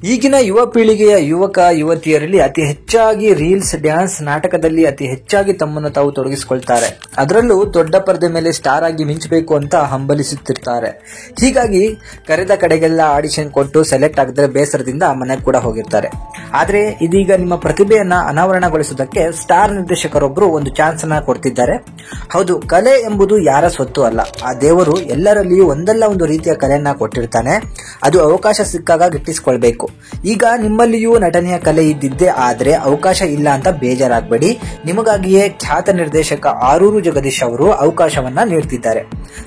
ಈಗಿನ ಯುವ ಪೀಳಿಗೆಯ ಯುವಕ ಯುವತಿಯರಲ್ಲಿ ಅತಿ ಹೆಚ್ಚಾಗಿ ರೀಲ್ಸ್, ಡ್ಯಾನ್ಸ್, ನಾಟಕದಲ್ಲಿ ಅತಿ ಹೆಚ್ಚಾಗಿ ತಮ್ಮನ್ನು ತಾವು ತೊಡಗಿಸಿಕೊಳ್ತಾರೆ. ಅದರಲ್ಲೂ ದೊಡ್ಡ ಪರದೆ ಮೇಲೆ ಸ್ಟಾರ್ ಆಗಿ ಮಿಂಚಬೇಕು ಅಂತ ಹಂಬಲಿಸುತ್ತಿರ್ತಾರೆ. ಹೀಗಾಗಿ ಕರೆದ ಕಡೆಗೆಲ್ಲ ಆಡಿಷನ್ ಕೊಟ್ಟು ಸೆಲೆಕ್ಟ್ ಆಗಿದ್ರೆ ಬೇಸರದಿಂದ ಮನೆಗೆ ಕೂಡ ಹೋಗಿರ್ತಾರೆ. ಆದ್ರೆ ಇದೀಗ ನಿಮ್ಮ ಪ್ರತಿಭೆಯನ್ನ ಅನಾವರಣಗೊಳಿಸುವುದಕ್ಕೆ ಸ್ಟಾರ್ ನಿರ್ದೇಶಕರೊಬ್ಬರು ಒಂದು ಚಾನ್ಸ್ ಅನ್ನ ಕೊಡ್ತಿದ್ದಾರೆ. ಹೌದು, ಕಲೆ ಎಂಬುದು ಯಾರ ಸ್ವತ್ತು ಅಲ್ಲ. ಆ ದೇವರು ಎಲ್ಲರಲ್ಲಿಯೂ ಒಂದಲ್ಲ ಒಂದು ರೀತಿಯ ಕಲೆಯನ್ನ ಕೊಟ್ಟಿರ್ತಾನೆ. ಅದು ಅವಕಾಶ ಸಿಕ್ಕಾಗ ಗಿಟ್ಟಿಸಿಕೊಳ್ಬೇಕು. ಈಗ ನಿಮ್ಮಲ್ಲಿಯೂ ನಟನೆಯ ಕಲೆ ಇದ್ದಿದ್ದೇ ಆದ್ರೆ ಅವಕಾಶ ಇಲ್ಲ ಅಂತ ಬೇಜಾರಾಗಬೇಡಿ. ನಿಮಗಾಗಿಯೇ ಖ್ಯಾತ ನಿರ್ದೇಶಕ ಆರೂರು ಜಗದೀಶ್ ಅವರು ಅವಕಾಶವನ್ನ ನೀಡ್ತಿದ್ದಾರೆ.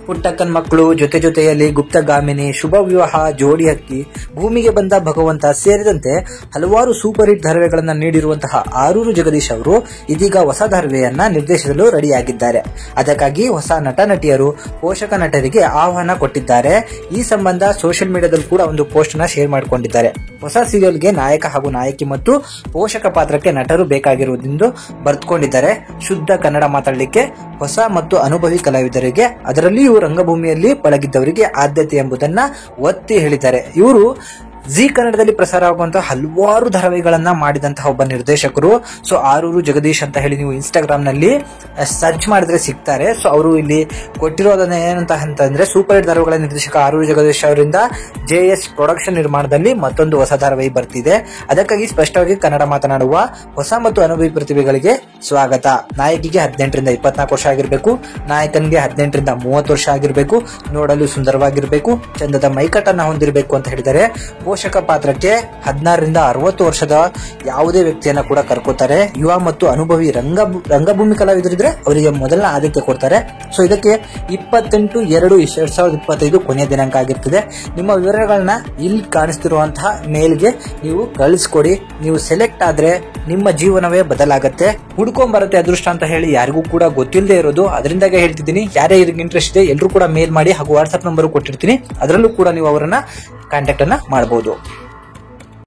ಪುಟ್ಟಕ್ಕನ್ ಮಕ್ಕಳು, ಜೊತೆ ಜೊತೆಯಲ್ಲಿ ಗುಪ್ತಗಾಮಿನಿ, ಶುಭ ವಿವಾಹ, ಜೋಡಿ ಹಕ್ಕಿ, ಭೂಮಿಗೆ ಬಂದ ಭಗವಂತ ಸೇರಿದಂತೆ ಹಲವಾರು ಸೂಪರ್ ಹಿಟ್ ಧಾರಾವಾಹಿಗಳನ್ನ ನೀಡಿರುವಂತಹ ಆರೂರು ಜಗದೀಶ್ ಅವರು ಇದೀಗ ಹೊಸ ಧಾರಾವಾಹಿಯನ್ನ ನಿರ್ದೇಶಿಸಲು ರೆಡಿಯಾಗಿದ್ದಾರೆ. ಅದಕ್ಕಾಗಿ ಹೊಸ ನಟ ನಟಿಯರು, ಪೋಷಕ ನಟರಿಗೆ ಆಹ್ವಾನ ಕೊಟ್ಟಿದ್ದಾರೆ. ಈ ಸಂಬಂಧ ಸೋಷಿಯಲ್ ಮೀಡಿಯಾದಲ್ಲಿ ಕೂಡ ಒಂದು ಪೋಸ್ಟ್ ನ ಶೇರ್ ಮಾಡಿಕೊಂಡಿದ್ದಾರೆ. ಹೊಸ ಸೀರಿಯಲ್ಗೆ ನಾಯಕ ಹಾಗೂ ನಾಯಕಿ ಮತ್ತು ಪೋಷಕ ಪಾತ್ರಕ್ಕೆ ನಟರು ಬೇಕಾಗಿರುವುದೆಂದು ಬರೆದುಕೊಂಡಿದ್ದಾರೆ. ಶುದ್ಧ ಕನ್ನಡ ಮಾತಾಡಲಿಕ್ಕೆ ಹೊಸ ಮತ್ತು ಅನುಭವಿ ಕಲಾವಿದರಿಗೆ, ಅದರಲ್ಲಿಯೂ ರಂಗಭೂಮಿಯಲ್ಲಿ ಪಳಗಿದ್ದವರಿಗೆ ಆದ್ಯತೆ ಎಂಬುದನ್ನ ಒತ್ತಿ ಹೇಳಿದ್ದಾರೆ. ಇವರು ಜಿ ಕನ್ನಡದಲ್ಲಿ ಪ್ರಸಾರವಾಗುವಂತಹ ಹಲವಾರು ಧಾರಾವಾಹಿಗಳನ್ನ ಮಾಡಿದಂತಹ ಒಬ್ಬ ನಿರ್ದೇಶಕರು. ಸೊ ಆರೂರು ಜಗದೀಶ್ ಅಂತ ಹೇಳಿ ನೀವು ಇನ್ಸ್ಟಾಗ್ರಾಮ್ ನಲ್ಲಿ ಸರ್ಚ್ ಮಾಡಿದ್ರೆ ಸಿಗ್ತಾರೆ. ಸೊ ಅವರು ಇಲ್ಲಿ ಕೊಟ್ಟಿರೋದನ್ನ ಏನಂತ ಅಂತಂದ್ರೆ, ಸೂಪರ್ ಹಿಟ್ ಧಾರಾವಾಹಿಗಳ ನಿರ್ದೇಶಕ ಆರೂರು ಜಗದೀಶ್ ಅವರಿಂದ JS ಪ್ರೊಡಕ್ಷನ್ ನಿರ್ಮಾಣದಲ್ಲಿ ಮತ್ತೊಂದು ಹೊಸ ಧಾರಾವಾಹಿ ಬರ್ತಿದೆ. ಅದಕ್ಕಾಗಿ ಸ್ಪಷ್ಟವಾಗಿ ಕನ್ನಡ ಮಾತನಾಡುವ ಹೊಸ ಮತ್ತು ಅನುಭವಿ ಪ್ರತಿಭೆಗಳಿಗೆ ಸ್ವಾಗತ. ನಾಯಕಿಗೆ 18 ರಿಂದ 24 ವರ್ಷ ಆಗಿರಬೇಕು, ನಾಯಕನಿಗೆ 18 ರಿಂದ 30 ವರ್ಷ ಆಗಿರಬೇಕು, ನೋಡಲು ಸುಂದರವಾಗಿರಬೇಕು, ಚಂದದ ಮೈಕಟ್ಟನ್ನ ಹೊಂದಿರಬೇಕು ಅಂತ ಹೇಳಿದ್ದಾರೆ. ಪೋಷಕ ಪಾತ್ರಕ್ಕೆ 16 ರಿಂದ 60 ವರ್ಷದ ಯಾವುದೇ ವ್ಯಕ್ತಿಯನ್ನ ಕೂಡ ಕರ್ಕೋತಾರೆ. ಯುವ ಮತ್ತು ಅನುಭವಿ ರಂಗಭೂಮಿ ಕಲಾವಿದರಿದ್ರೆ ಅವರಿಗೆ ಮೊದಲನೇ ಆದ್ಯತೆ ಕೊಡ್ತಾರೆ. ಸೊ ಇದಕ್ಕೆ 28/2/2025 ಕೊನೆಯ ದಿನಾಂಕ ಆಗಿರ್ತದೆ. ನಿಮ್ಮ ವಿವರಗಳನ್ನ ಇಲ್ಲಿ ಕಾಣಿಸ್ತಿರುವಂತಹ ಮೇಲ್ಗೆ ನೀವು ಕಳಿಸ್ಕೊಡಿ. ನೀವು ಸೆಲೆಕ್ಟ್ ಆದ್ರೆ ನಿಮ್ಮ ಜೀವನವೇ ಬದಲಾಗತ್ತೆ. ಹುಡ್ಕೊಂಡ್ ಅದೃಷ್ಟ ಅಂತ ಹೇಳಿ ಯಾರಿಗೂ ಕೂಡ ಗೊತ್ತಿಲ್ಲದೆ ಇರೋದು. ಅದರಿಂದಾಗೆ ಹೇಳ್ತಿದ್ದೀನಿ, ಯಾರೇ ಇದಕ್ಕೆ ಇಂಟ್ರೆಸ್ಟ್ ಇದೆ ಎಲ್ಲರೂ ಕೂಡ ಮೇಲ್ ಮಾಡಿ, ಹಾಗೂ ವಾಟ್ಸ್ಆಪ್ ನಂಬರ್ ಕೊಟ್ಟಿರ್ತೀನಿ. ಅದರಲ್ಲೂ ಕೂಡ ನೀವು ಅವರನ್ನ ಕಾಂಟ್ಯಾಕ್ಟ್ ಅನ್ನ ಮಾಡಬಹುದು.